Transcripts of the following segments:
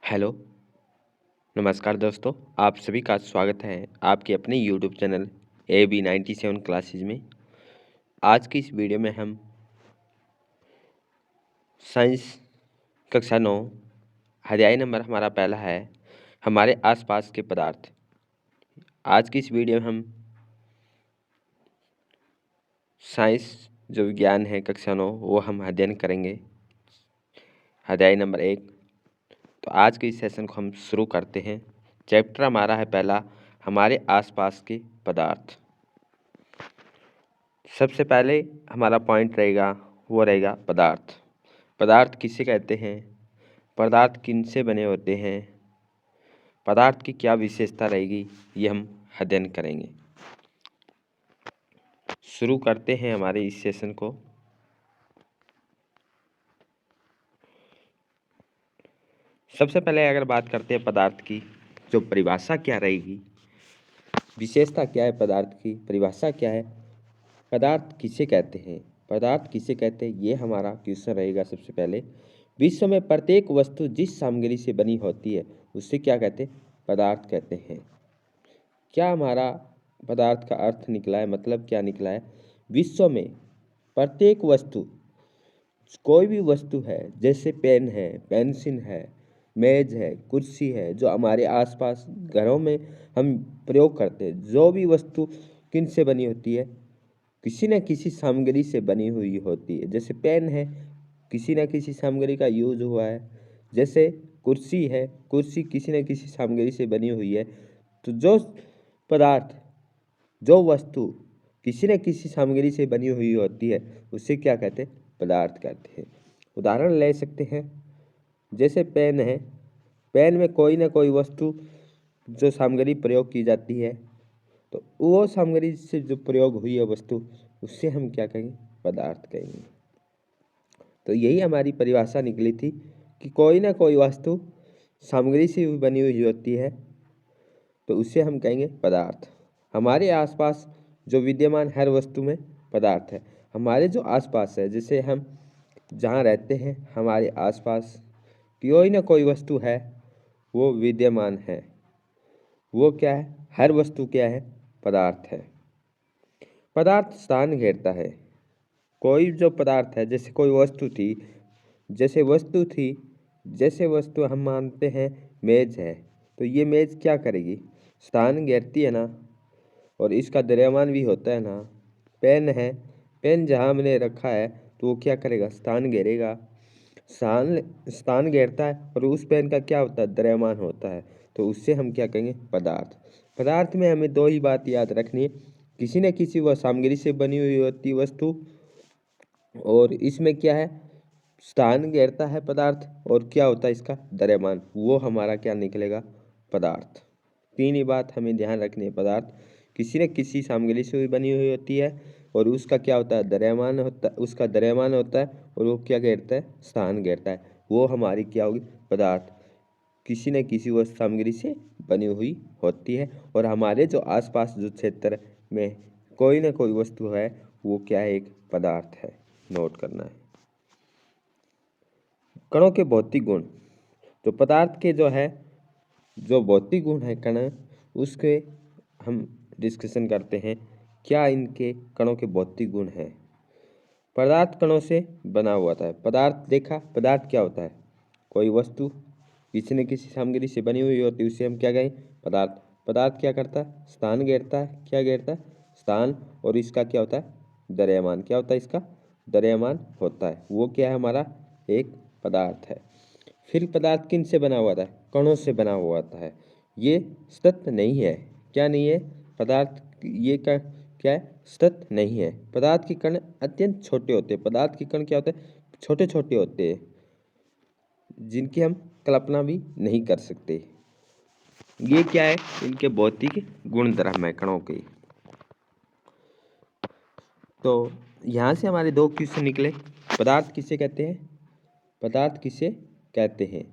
Hello, नमस्कार दोस्तों। आप सभी का स्वागत है आपके अपने यूट्यूब चैनल AB97 क्लासेज में। आज की इस वीडियो में हम साइंस कक्षा 9 अध्याय नंबर हमारा पहला है हमारे आसपास के पदार्थ। आज की इस वीडियो में हम साइंस जो विज्ञान है कक्षा 9 वो हम अध्ययन करेंगे, अध्याय नंबर 1। तो आज के इस सेशन को हम शुरू करते हैं। चैप्टर हमारा है पहला, हमारे आसपास के पदार्थ। सबसे पहले हमारा पॉइंट रहेगा वो रहेगा पदार्थ। पदार्थ किसे कहते हैं, पदार्थ किनसे बने होते हैं, पदार्थ की क्या विशेषता रहेगी, ये हम अध्ययन करेंगे। शुरू करते हैं हमारे इस सेशन को। सबसे पहले अगर बात करते हैं पदार्थ की, जो परिभाषा क्या रहेगी, विशेषता क्या है पदार्थ की, परिभाषा क्या है, पदार्थ किसे कहते हैं, पदार्थ किसे कहते हैं, ये हमारा क्वेश्चन रहेगा। सबसे पहले, विश्व में प्रत्येक वस्तु जिस सामग्री से बनी होती है उससे क्या कहते हैं, पदार्थ कहते हैं। क्या हमारा पदार्थ का अर्थ निकला है, मतलब क्या निकला है, विश्व में प्रत्येक वस्तु, कोई भी वस्तु है, जैसे पेन है, पेंसिल है, मेज है, कुर्सी है, जो हमारे आसपास घरों में हम प्रयोग करते हैं, जो भी वस्तु किन से बनी होती है, किसी न किसी सामग्री से बनी हुई होती है। जैसे पेन है, किसी न किसी सामग्री का यूज हुआ है। जैसे कुर्सी है, कुर्सी किसी न किसी सामग्री से बनी हुई है। तो जो पदार्थ, जो वस्तु किसी न किसी सामग्री से बनी हुई होती है उसे क्या कहते हैं, पदार्थ कहते हैं। उदाहरण ले सकते हैं, जैसे पेन है, पेन में कोई ना कोई वस्तु जो सामग्री प्रयोग की जाती है, तो वो सामग्री से जो प्रयोग हुई है वस्तु, उससे हम क्या कहेंगे, पदार्थ कहेंगे। तो यही हमारी परिभाषा निकली थी कि कोई ना कोई वस्तु सामग्री से बनी हुई होती है, तो उससे हम कहेंगे पदार्थ। हमारे आसपास जो विद्यमान हर वस्तु में पदार्थ है। हमारे जो आसपास है, जैसे हम जहाँ रहते हैं, हमारे आसपास कोई ना कोई वस्तु है, वो विद्यमान है। वो क्या है, हर वस्तु क्या है, पदार्थ है। पदार्थ स्थान घेरता है। कोई जो पदार्थ है, जैसे कोई वस्तु थी, जैसे वस्तु हम मानते हैं मेज है, तो ये मेज क्या करेगी, स्थान घेरती है ना, और इसका द्रव्यमान भी होता है ना। पेन है, पेन जहाँ हमने रखा है तो वो क्या करेगा, स्थान घेरेगा, स्थान घेरता है, और उस पेन का क्या होता है, द्रव्यमान होता है। तो उससे हम क्या कहेंगे, पदार्थ। पदार्थ में हमें दो ही बात याद रखनी है, किसी न किसी वह सामग्री से बनी हुई होती वस्तु, और इसमें क्या है, स्थान घेरता है पदार्थ, और क्या होता है इसका द्रव्यमान, वो हमारा क्या निकलेगा, पदार्थ। तीन ही बात हमें ध्यान रखनी है, पदार्थ किसी न किसी सामग्री से भी बनी हुई होती है, और उसका क्या होता है, द्रव्यमान होता है, उसका द्रव्यमान होता है, और वो क्या घेरता है, स्थान घेरता है, वो हमारी क्या होगी, पदार्थ। किसी न किसी वह सामग्री से बनी हुई होती है, और हमारे जो आसपास जो क्षेत्र में कोई ना कोई वस्तु है, वो क्या है, एक पदार्थ है। नोट करना है। कणों के भौतिक गुण, तो पदार्थ के जो है, जो भौतिक गुण है कण, उसके हम डिस्कशन करते हैं। क्या इनके कणों के भौतिक गुण हैं। पदार्थ कणों से बना हुआ था। पदार्थ देखा, पदार्थ क्या होता है, कोई वस्तु किसी न किसी सामग्री से बनी हुई होती है, उसे हम क्या कहें, पदार्थ। पदार्थ क्या करता है, स्थान घेरता है, क्या घेरता है, स्थान, और इसका क्या होता है, द्रव्यमान, क्या होता है, इसका द्रव्यमान होता है। वो क्या है, हमारा एक पदार्थ है। फिर पदार्थ किन से बना हुआ था, कणों से बना हुआ है। ये सतत नहीं है, क्या नहीं है, पदार्थ ये क्या है, सतत नहीं है। पदार्थ के कण अत्यंत छोटे होते हैं। पदार्थ के कण क्या होते हैं, छोटे छोटे होते हैं, जिनकी हम कल्पना भी नहीं कर सकते। ये क्या है, इनके भौतिक गुण धर्म है कणों के। तो यहाँ से हमारे दो क्वेश्चन निकले। पदार्थ किसे कहते हैं, पदार्थ किसे कहते हैं।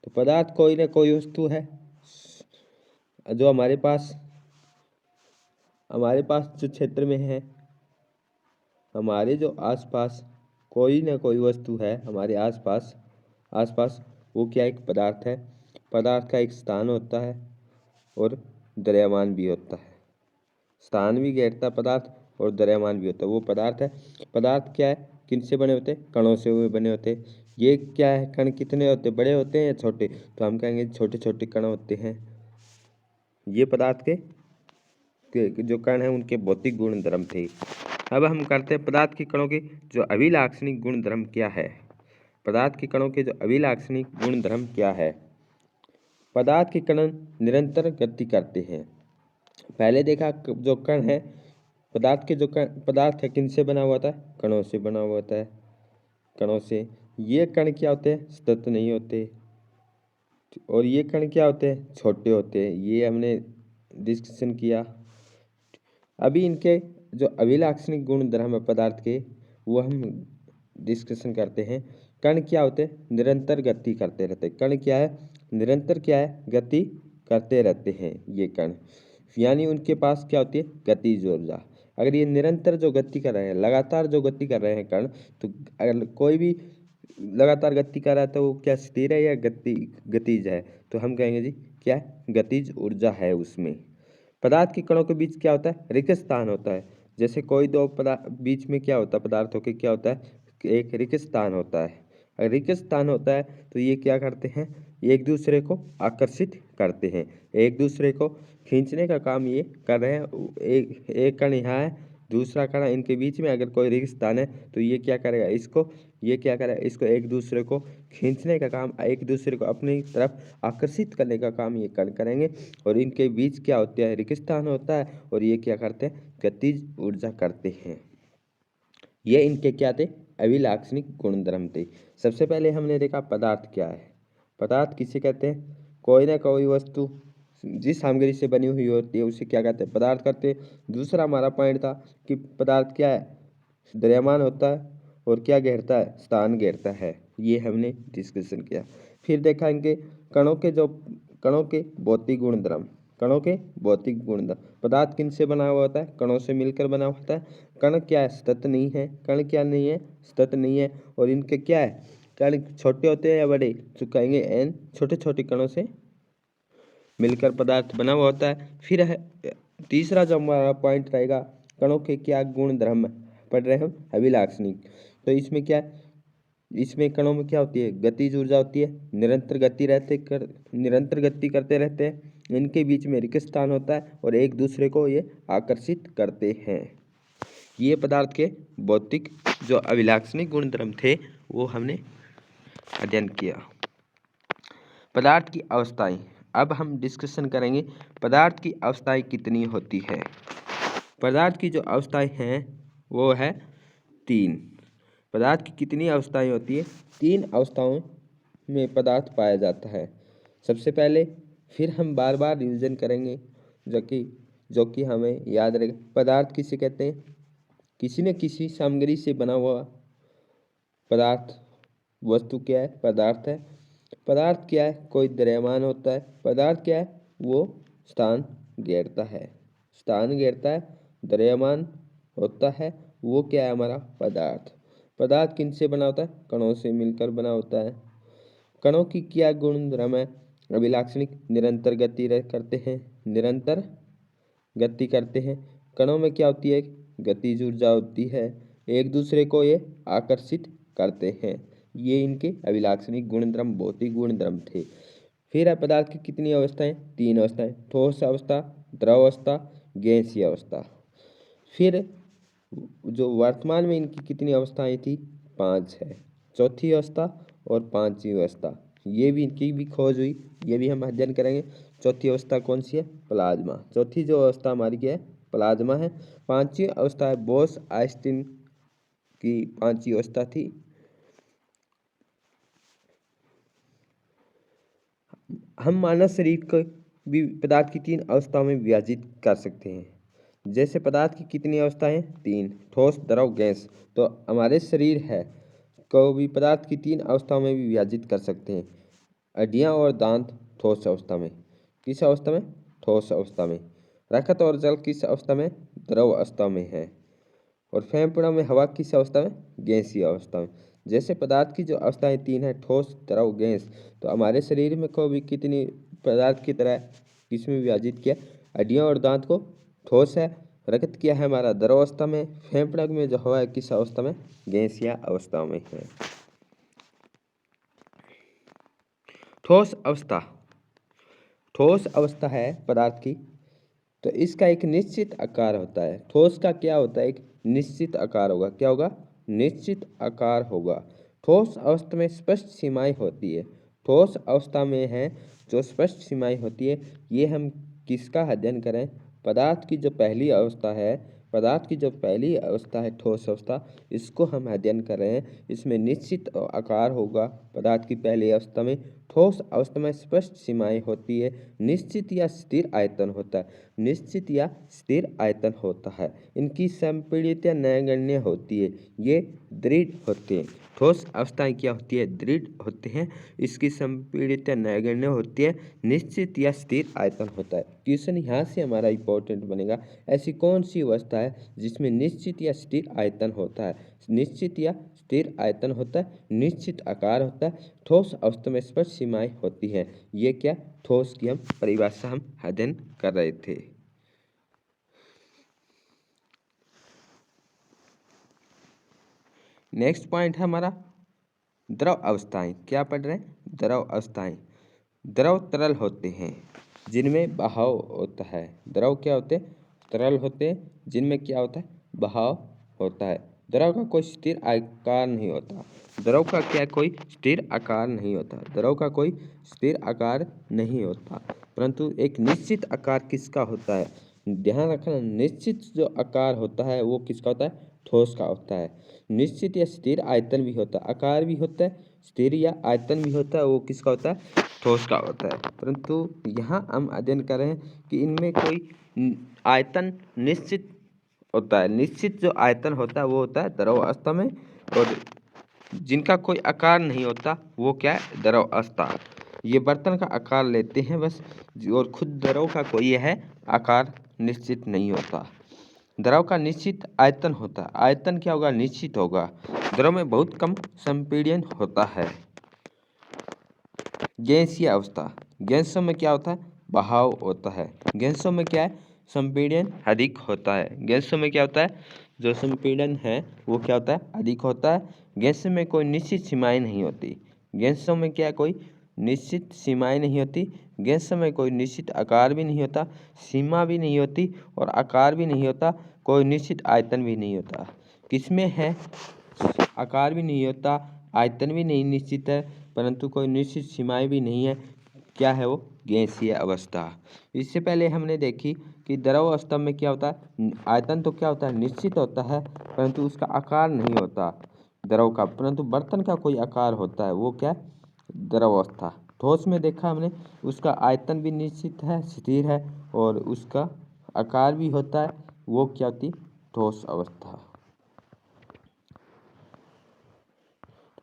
तो पदार्थ कोई ना कोई वस्तु है जो हमारे पास जो क्षेत्र में है, हमारे जो आसपास कोई ना कोई वस्तु है, हमारे आसपास वो क्या एक पदार्थ है। पदार्थ का एक स्थान होता है और द्रव्यमान भी होता है। स्थान भी घेरता पदार्थ और द्रव्यमान भी होता है। वो पदार्थ है। पदार्थ क्या है, किनसे बने होते हैं? कणों से हुए बने होते हैं। ये क्या है, कण कितने होते हैं, बड़े होते हैं या छोटे? तो हम कहेंगे छोटे छोटे कण होते हैं। ये पदार्थ के जो कण हैं उनके भौतिक गुण धर्म थे। अब हम करते हैं पदार्थ के कणों के जो अभिलाक्षणिक गुण धर्म क्या है। पदार्थ के कणों के जो अभिलाक्षणिक गुण धर्म क्या है। पदार्थ के कण निरंतर गति करते हैं। पहले देखा जो कण है, पदार्थ के जो पदार्थ है किनसे बना हुआ था? कणों से बना हुआ होता है। कणों से। ये कण क्या होते हैं? सतत नहीं होते। और ये कण क्या होते हैं? छोटे होते हैं। ये हमने डिस्कशन किया। अभी इनके जो अभिलाक्षणिक गुण धर्म है पदार्थ के, वो हम डिस्कशन करते हैं। कण क्या होते हैं? निरंतर गति करते रहते हैं। कण क्या है? निरंतर क्या है? गति करते रहते हैं ये कण। यानी उनके पास क्या होती है? गतिज ऊर्जा। अगर ये निरंतर जो गति कर रहे हैं, लगातार जो गति कर रहे हैं कण, तो अगर कोई भी लगातार गति कर रहा है तो वो क्या स्थिर है या गतिज है? तो हम कहेंगे जी क्या है? गतिज ऊर्जा है उसमें। पदार्थ के कणों के बीच क्या होता है? रिक्त स्थान होता है। जैसे कोई दो पदार्थ बीच में क्या होता है? पदार्थों के क्या होता है? एक रिक्त स्थान होता है। अगर रिक्त स्थान होता है तो ये क्या करते हैं? एक दूसरे को आकर्षित करते हैं, एक दूसरे को खींचने का काम ये कर रहे हैं। एक कण यहाँ है, दूसरा कण इनके बीच में अगर कोई रिक्त स्थान है तो ये क्या करेगा? ये क्या करेगा? इसको एक दूसरे को खींचने का काम, एक दूसरे को अपनी तरफ आकर्षित करने का काम ये कण करेंगे। और इनके बीच क्या होता है? रिक्त स्थान होता है। और ये क्या करते हैं? गतिज ऊर्जा करते हैं। ये इनके क्या थे? अभिलाक्षणिक गुणधर्म थे। सबसे पहले हमने देखा पदार्थ क्या है। पदार्थ किसे कहते हैं? कोई ना कोई वस्तु जिस सामग्री से बनी हुई होती है उसे क्या कहते हैं? पदार्थ कहते हैं। दूसरा हमारा पॉइंट था कि पदार्थ क्या है? द्रव्यमान होता है और क्या घेरता है? स्थान घेरता है। ये हमने डिस्कशन किया। फिर देखा इनके कणों के भौतिक गुणधर्म। कणों के भौतिक गुणधर्म। पदार्थ किनसे बना हुआ होता है? कणों से मिलकर बना होता है। कण क्या है? सतत नहीं है। कण क्या नहीं है? सतत नहीं है। और इनके क्या है? कण छोटे होते हैं या बड़े? तो कहेंगे एन छोटे छोटे कणों से मिलकर पदार्थ बना हुआ होता है। फिर है तीसरा जो हमारा पॉइंट रहेगा, कणों के क्या गुण धर्म पढ़ रहे हैं हम? अभिलाक्षणिक। तो इसमें क्या है? इसमें कणों में क्या होती है? गतिज ऊर्जा होती है। निरंतर गति करते रहते हैं। इनके बीच में रिक्त स्थान होता है और एक दूसरे को ये आकर्षित करते हैं। ये पदार्थ के भौतिक जो अभिलाक्षणिक गुण धर्म थे वो हमने अध्ययन किया। पदार्थ की अवस्थाएं। अब हम डिस्कशन करेंगे पदार्थ की अवस्थाएं कितनी होती है। पदार्थ की जो अवस्थाएं हैं वो है 3। पदार्थ की कितनी अवस्थाएं होती है? 3 अवस्थाओं में पदार्थ पाया जाता है। सबसे पहले फिर हम बार बार रिवीजन करेंगे जो कि हमें याद रहेगा। पदार्थ किसे कहते हैं? किसी न किसी सामग्री से बना हुआ पदार्थ। वस्तु क्या है? पदार्थ है। पदार्थ क्या है? कोई द्रव्यमान होता है। पदार्थ क्या है? वो स्थान घेरता है। स्थान घेरता है, द्रव्यमान होता है। वो क्या है? हमारा पदार्थ। पदार्थ किनसे बना होता है? कणों से मिलकर बना होता है। कणों की क्या गुण धर्म है? अभिलाक्षणिक। निरंतर गति करते हैं। निरंतर गति करते हैं। कणों में क्या होती है? गतिज ऊर्जा होती है। एक दूसरे को ये आकर्षित करते हैं। ये इनके अभिलाक्षणिक गुणधर्म, भौतिक गुणधर्म थे। फिर है पदार्थ की कितनी अवस्थाएं? 3 अवस्थाएं। ठोस अवस्था, द्रव अवस्था, गैसीय अवस्था। फिर जो वर्तमान में इनकी कितनी अवस्थाएं थी? 5 है। चौथी अवस्था और 5वीं अवस्था। ये भी इनकी भी खोज हुई, ये भी हम अध्ययन करेंगे। चौथी अवस्था कौन सी है? प्लाज्मा। चौथी जो अवस्था हमारी क्या है? प्लाज्मा है। 5वीं अवस्था है बोस आइंस्टीन की 5वीं अवस्था थी। हम मानव शरीर को भी पदार्थ की 3 अवस्थाओं में विभाजित कर सकते हैं। जैसे पदार्थ की कितनी अवस्थाएं? 3। ठोस, द्रव, गैस। तो हमारे शरीर है को भी पदार्थ की 3 अवस्थाओं में भी विभाजित कर सकते हैं। हड्डियां और दांत ठोस अवस्था में। किस अवस्था में? ठोस अवस्था में। रक्त और जल किस अवस्था में? द्रव अवस्था में है। और फेफड़ों में हवा किस अवस्था में? गैसीय अवस्था में। जैसे पदार्थ की जो अवस्थाएं तीन है, ठोस, द्रव, गैस। तो हमारे शरीर में को भी कितनी पदार्थ की तरह किसमें विभाजित किया, हड्डियों और दांत को ठोस है, रक्त किया है हमारा द्रव अवस्था में, फेफड़े में जो हवा है किस अवस्था में, गैस या अवस्था में है। ठोस अवस्था, ठोस अवस्था है पदार्थ की, तो इसका एक निश्चित आकार होता है। ठोस का क्या होता है, एक निश्चित आकार होगा। क्या होगा, निश्चित आकार होगा। ठोस अवस्था में स्पष्ट सीमाएं होती है। ठोस अवस्था में है जो स्पष्ट सीमाएं होती है, ये हम किसका अध्ययन करें, पदार्थ की जो पहली अवस्था है, पदार्थ की जो पहली अवस्था है ठोस अवस्था, इसको हम अध्ययन कर रहे हैं। इसमें निश्चित आकार होगा पदार्थ की पहली अवस्था में। ठोस अवस्था में स्पष्ट सीमाएं होती है, निश्चित या स्थिर आयतन होता है, निश्चित या स्थिर आयतन होता है। इनकी संपीड़ितता नगण्य होती है, ये दृढ़ होते हैं। ठोस अवस्थाएं क्या होती है, दृढ़ होते हैं, इसकी संपीड़ितता नगण्य होती है, निश्चित या स्थिर आयतन होता है। क्वेश्चन यहाँ से हमारा इंपॉर्टेंट बनेगा, ऐसी कौन सी अवस्था है जिसमें निश्चित या स्थिर आयतन होता है, निश्चित या स्थिर आयतन होता है, निश्चित आकार होता है, ठोस अवस्था में स्पष्ट सीमाएं होती हैं। ये क्या, ठोस की हम परिभाषा हम अध्ययन कर रहे थे। नेक्स्ट पॉइंट है हमारा द्रव अवस्थाएं। क्या पढ़ रहे हैं, द्रव अवस्थाएं। द्रव तरल होते हैं जिनमें बहाव होता है। द्रव क्या होते हैं, तरल होते हैं जिनमें क्या होता है, बहाव होता है। द्रव का कोई स्थिर आकार नहीं होता। द्रव का क्या, कोई स्थिर आकार नहीं होता। द्रव का कोई स्थिर आकार नहीं होता, परंतु एक निश्चित आकार किसका होता है, ध्यान रखना, निश्चित जो आकार होता है वो किसका होता है, ठोस का होता है। निश्चित या स्थिर आयतन भी होता है, आकार भी होता है, स्थिर या आयतन भी होता है, वो किसका होता है, ठोस का होता है। परंतु यहाँ हम अध्ययन कर रहे हैं कि इनमें कोई आयतन निश्चित होता है। निश्चित जो आयतन होता है वो होता है द्रव अवस्था में, और जिनका कोई आकार नहीं होता वो क्या है, द्रव अवस्था। ये बर्तन का आकार लेते हैं बस, और खुद द्रव का कोई है आकार निश्चित नहीं होता। द्रव का निश्चित आयतन होता है। आयतन क्या होगा, निश्चित होगा। द्रव में बहुत कम संपीड़न होता है। गैसीय अवस्था, गैसों में क्या होता है, बहाव होता है। गैसों में क्या है, संपीड़न अधिक होता है। गैसों में क्या होता है, जो संपीड़न है वो क्या होता है, अधिक होता है। गैस में कोई निश्चित सीमाएं नहीं होती। गैसों में क्या, कोई निश्चित सीमाएं नहीं होती। गैसों में कोई निश्चित आकार भी नहीं होता, सीमा भी नहीं होती और आकार भी नहीं होता, कोई निश्चित आयतन भी नहीं होता। किसमें है, आकार भी नहीं होता, आयतन भी नहीं निश्चित है, परंतु कोई निश्चित सीमाएं भी नहीं है। क्या है वो, गैसीय अवस्था। इससे पहले हमने देखी कि द्रव अवस्था में क्या होता है, आयतन तो क्या होता है, निश्चित होता है, परंतु उसका आकार नहीं होता द्रव का, परंतु बर्तन का कोई आकार होता है, वो क्या, द्रव अवस्था। ठोस में देखा हमने, उसका आयतन भी निश्चित है, स्थिर है, और उसका आकार भी होता है, वो क्या होती, ठोस अवस्था।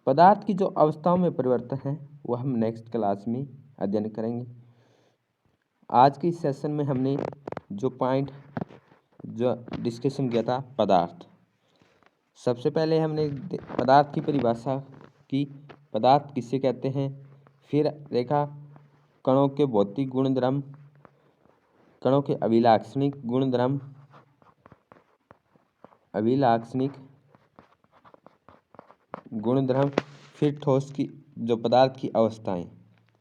पदार्थ की जो अवस्थाओं में परिवर्तन है वो हम नेक्स्ट क्लास में अध्ययन करेंगे। आज के इस सेशन में हमने जो पॉइंट जो डिस्कशन किया था, पदार्थ। सबसे पहले हमने पदार्थ की परिभाषा की, पदार्थ किसे कहते हैं। फिर देखा कणों के भौतिक गुणधर्म, कणों के अभिलाक्षणिक गुणधर्म, अभिलाक्षणिक गुणधर्म। फिर ठोस की जो पदार्थ की अवस्थाएं।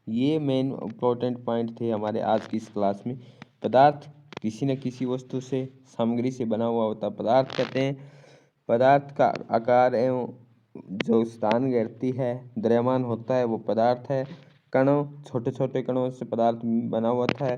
ये मेन इम्पोर्टेंट पॉइंट थे हमारे आज की इस क्लास में। पदार्थ किसी न किसी वस्तु से, सामग्री से बना हुआ होता पदार्थ कहते हैं। पदार्थ का आकार एवं जो स्थान घेरती है, द्रव्यमान होता है, वो पदार्थ है। कणों, छोटे छोटे कणों से पदार्थ बना हुआ था,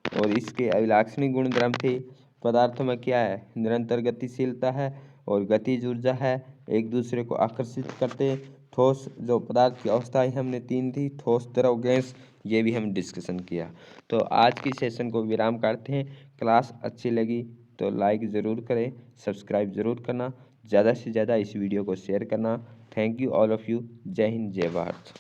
और इसके अभिलाक्षणिक गुणधर्म थे। पदार्थों में क्या है, निरंतर गतिशीलता है और गतिज ऊर्जा है, एक दूसरे को आकर्षित करते। ठोस जो पदार्थ की अवस्थाएं हमने तीन थी, ठोस, द्रव, गैस, ये भी हम डिस्कशन किया। तो आज की सेशन को विराम करते हैं। क्लास अच्छी लगी तो लाइक ज़रूर करें, सब्सक्राइब ज़रूर करना, ज़्यादा से ज़्यादा इस वीडियो को शेयर करना। Thank you all of you. जय हिंद, जय भारत।